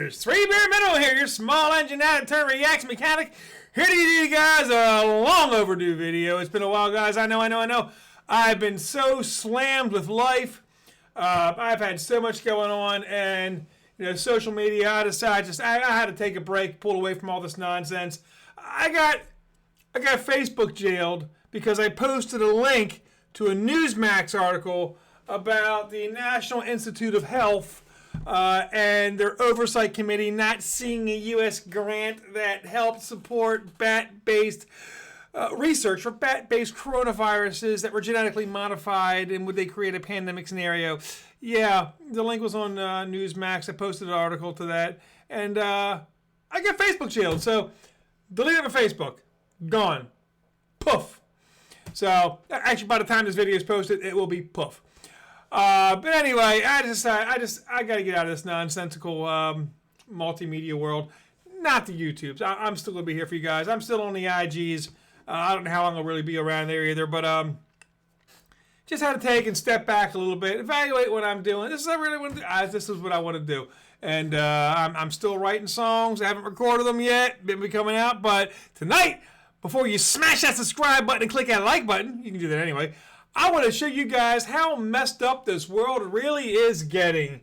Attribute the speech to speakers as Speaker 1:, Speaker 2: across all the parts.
Speaker 1: Beers, 3 Beer Minimum here, your small engine out of turn reacts mechanic. Here to give you guys a long overdue video. It's been a while, guys. I know. I've been so slammed with life. I've had so much going on, and social media. I decided I had to take a break, pull away from all this nonsense. I got Facebook jailed because I posted a link to a Newsmax article about the National Institute of Health and their oversight committee not seeing a U.S. grant that helped support bat-based research for bat-based coronaviruses that were genetically modified, and would they create a pandemic scenario? Yeah, the link was on Newsmax. I posted an article to that, and I got Facebook jailed. So, deleted my Facebook. Gone. Poof. So, actually, by the time this video is posted, it will be poof. But anyway, I got to get out of this nonsensical multimedia world. Not the YouTubes. I'm still going to be here for you guys. I'm still on the IGs. I don't know how long I'll really be around there either, but just had to take and step back a little bit, evaluate what I'm doing. This is what I really want to do. This is what I want to do. And I'm still writing songs. I haven't recorded them yet. They'll be coming out. But tonight, before you smash that subscribe button and click that like button, you can do that anyway, I want to show you guys how messed up this world really is getting.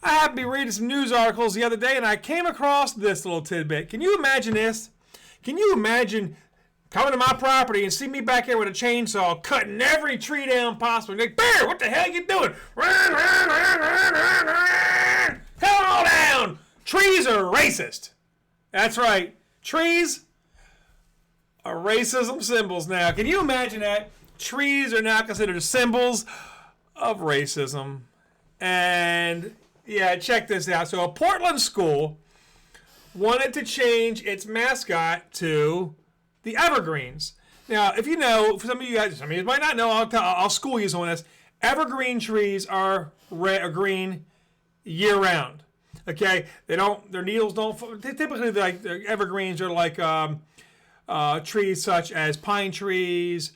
Speaker 1: I happened to be reading some news articles the other day, and I came across this little tidbit. Can you imagine this? Can you imagine coming to my property and see me back here with a chainsaw cutting every tree down possible? Like, Bear, what the hell are you doing? Come on down! Trees are racist. That's right. Trees are racism symbols now. Can you imagine that? Trees are now considered symbols of racism. And yeah, check this out. So a Portland school wanted to change its mascot to the Evergreens. Now, if you know, for some of you guys, some of you might not know, I'll school you on this. Evergreen trees are green year-round. Okay, their needles don't. Typically, the evergreens are like trees such as pine trees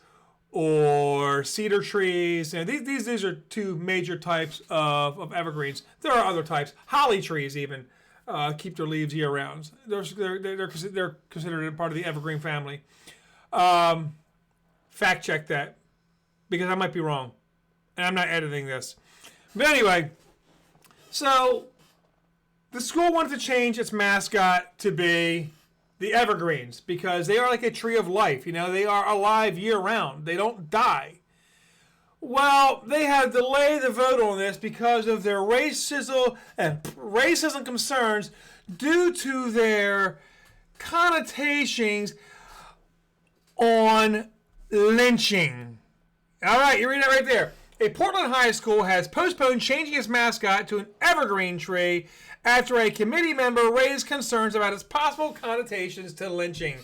Speaker 1: or cedar trees. These are two major types of evergreens. There are other types. Holly trees even keep their leaves year-round. They're considered a part of the evergreen family. Fact check that, because I might be wrong, and I'm not editing this. But anyway, so the school wanted to change its mascot to be the Evergreens, because they are like a tree of life. They are alive year-round. They don't die. Well, they had delayed the vote on this because of their racism concerns due to their connotations on lynching. All right, you read that right there. A Portland high school has postponed changing its mascot to an evergreen tree after a committee member raised concerns about its possible connotations to lynching.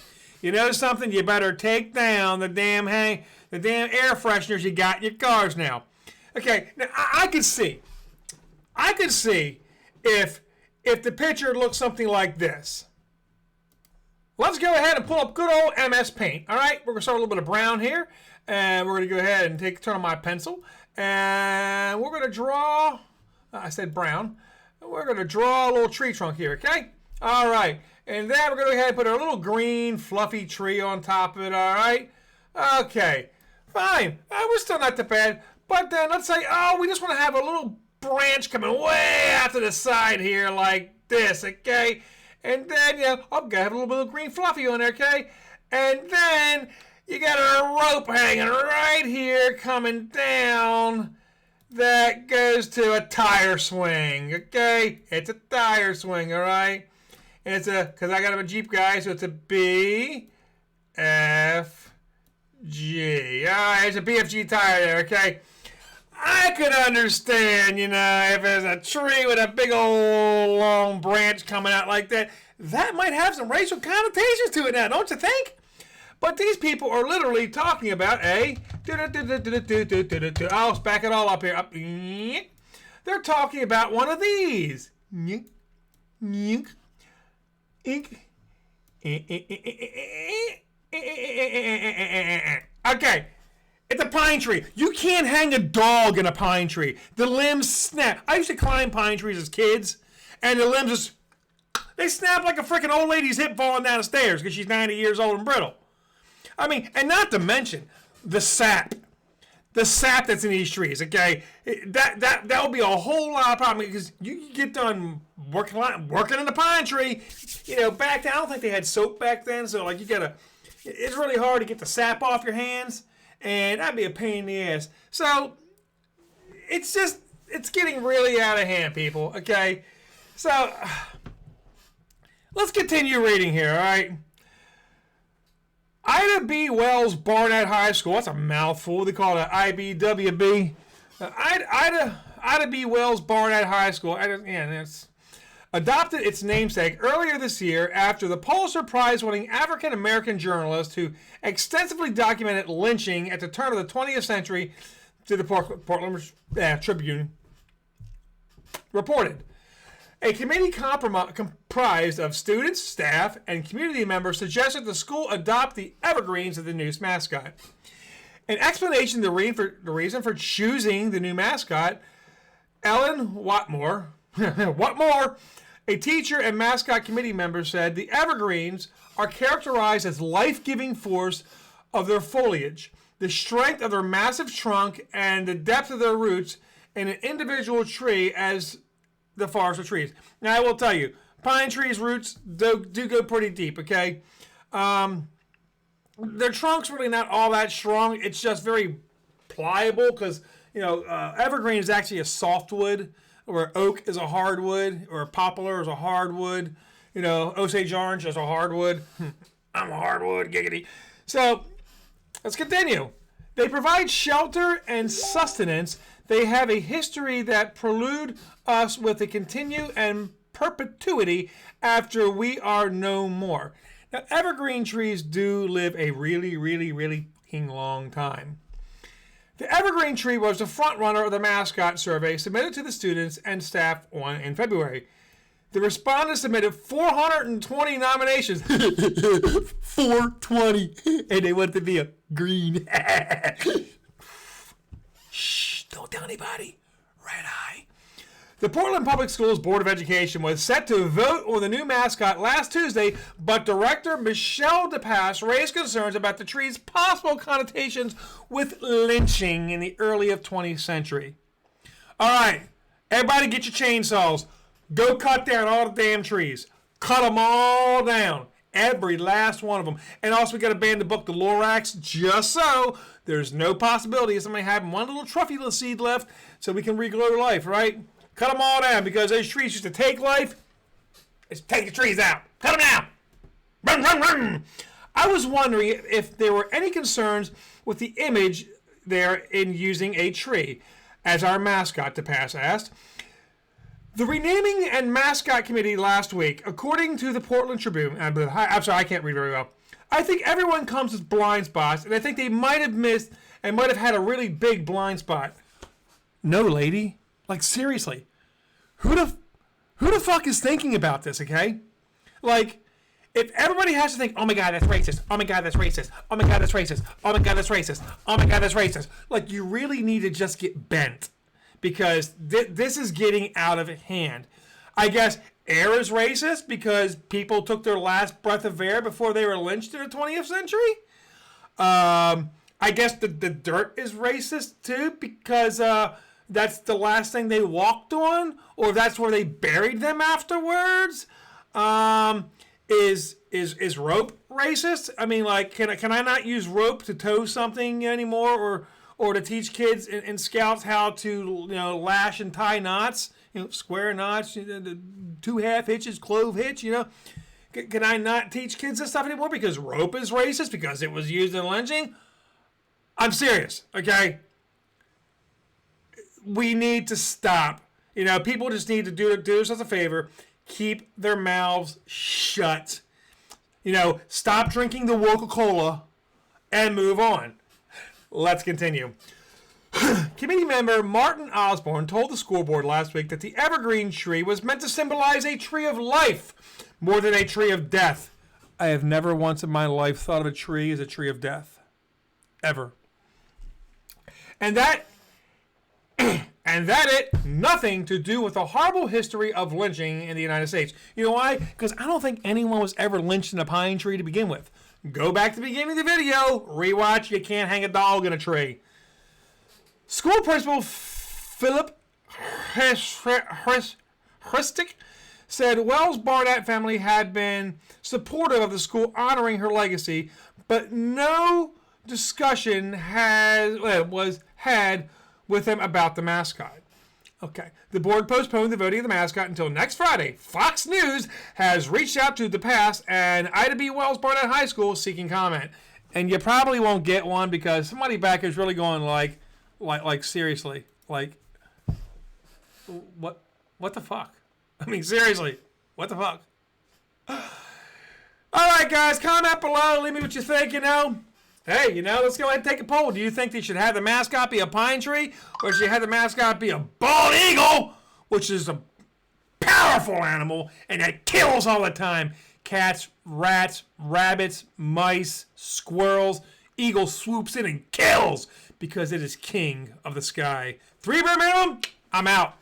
Speaker 1: You know something? You better take down the damn air fresheners you got in your cars now. Okay, now I could see if the picture looks something like this. Let's go ahead and pull up good old MS Paint. All right, we're gonna start with a little bit of brown here, and we're gonna go ahead and turn on my pencil, and we're gonna draw. I said brown. We're gonna draw a little tree trunk here. Okay. All right, and then we're gonna go ahead and put a little green fluffy tree on top of it. All right. Okay. Fine. We're still not that bad. But then let's say, we just want to have a little branch coming way out to the side here like this. Okay. And then, I'm gonna have a little bit of green fluffy on there. Okay. And then you got a rope hanging right here coming down that goes to a tire swing. Okay. It's a tire swing. All right. And it's because I got a Jeep guy, so it's a BFG. All right, it's a BFG tire there, okay? I could understand, if there's a tree with a big old long branch coming out like that, that might have some racial connotations to it now, don't you think? But these people are literally talking about I'll back it all up here. They're talking about one of these. Okay, it's a pine tree. You can't hang a dog in a pine tree. The limbs snap. I used to climb pine trees as kids, and the limbs just They snap like a freaking old lady's hip falling down the stairs because she's 90 years old and brittle. I mean, and not to mention the sap. The sap that's in these trees, okay? That will be a whole lot of problem because you get done working in the pine tree. You know, back then, I don't think they had soap back then, so like it's really hard to get the sap off your hands, and that'd be a pain in the ass. So, it's getting really out of hand, people, okay? So, let's continue reading here, all right? Ida B. Wells Barnett High School. That's a mouthful. They call it IBWB. Ida B. Wells Barnett High School. That's adopted its namesake earlier this year after the Pulitzer Prize-winning African-American journalist who extensively documented lynching at the turn of the 20th century to the Portland Tribune reported. A committee comprised of students, staff, and community members suggested the school adopt the Evergreens as the new mascot. In explanation the reason for choosing the new mascot, Ellen Watmore, a teacher and mascot committee member, said the Evergreens are characterized as life-giving force of their foliage, the strength of their massive trunk, and the depth of their roots in an individual tree as the forest of trees. Now, I will tell you, pine trees' roots do go pretty deep, okay? Their trunk's really not all that strong. It's just very pliable because, evergreen is actually a softwood, or oak is a hardwood, or poplar is a hardwood. Osage orange is a hardwood. I'm a hardwood, giggity. So, let's continue. They provide shelter and sustenance. They have a history that prelude us with a continue and perpetuity after we are no more. Now, evergreen trees do live a really, really, really long time. The evergreen tree was the front runner of the mascot survey submitted to the students and staff in February. The respondents submitted 420 nominations. 420. And they wanted to be a green. Shh, don't tell anybody. Red eye. The Portland Public Schools Board of Education was set to vote on the new mascot last Tuesday, but Director Michelle DePass raised concerns about the tree's possible connotations with lynching in the early 20th century. All right, everybody get your chainsaws. Go cut down all the damn trees. Cut them all down. Every last one of them. And also, we got to ban the book, The Lorax, just so there's no possibility of somebody having one little trophy little seed left so we can regrow life, right? Cut them all down because those trees used to take life. Let's take the trees out. Cut them down. Run, run, run. I was wondering if there were any concerns with the image there in using a tree as our mascot, DePass asked. The renaming and mascot committee last week, according to the Portland Tribune, I'm sorry, I can't read very well. I think everyone comes with blind spots, and I think they might have missed and might have had a really big blind spot. No, lady. Like, seriously. Who the fuck is thinking about this, okay? Like, if everybody has to think, oh my God, that's racist. Oh my God, that's racist. Oh my God, that's racist. Oh my God, that's racist. Oh my God, that's racist. Like, you really need to just get bent. Because this is getting out of hand. I guess air is racist because people took their last breath of air before they were lynched in the 20th century. I guess the dirt is racist too because that's the last thing they walked on, or that's where they buried them afterwards. Is rope racist? I mean, like, can I not use rope to tow something anymore, or to teach kids in Scouts how to, lash and tie knots, square knots, the 2 half hitches, clove hitch, Can I not teach kids this stuff anymore because rope is racist because it was used in lynching? I'm serious, okay? We need to stop. People just need to do themselves a favor. Keep their mouths shut. Stop drinking the Coca-Cola and move on. Let's continue. Committee member Martin Osborne told the school board last week that the evergreen tree was meant to symbolize a tree of life more than a tree of death. I have never once in my life thought of a tree as a tree of death. Ever. And that And that it, nothing to do with the horrible history of lynching in the United States. You know why? Because I don't think anyone was ever lynched in a pine tree to begin with. Go back to the beginning of the video, rewatch, you can't hang a dog in a tree. School principal Philip Hristic said Wells Barnett family had been supportive of the school honoring her legacy, but no discussion was had with them about the mascot. Okay. The board postponed the voting of the mascot until next Friday. Fox News has reached out to the past and Ida B. Wells Barnett High School seeking comment. And you probably won't get one because somebody back is really going like seriously, what the fuck? I mean, seriously, what the fuck? All right, guys, comment below. Leave me what you think, Hey, let's go ahead and take a poll. Do you think they should have the mascot be a pine tree, or should you have the mascot be a bald eagle, which is a powerful animal and that kills all the time? Cats, rats, rabbits, mice, squirrels. Eagle swoops in and kills because it is king of the sky. 3 bear minimum. I'm out.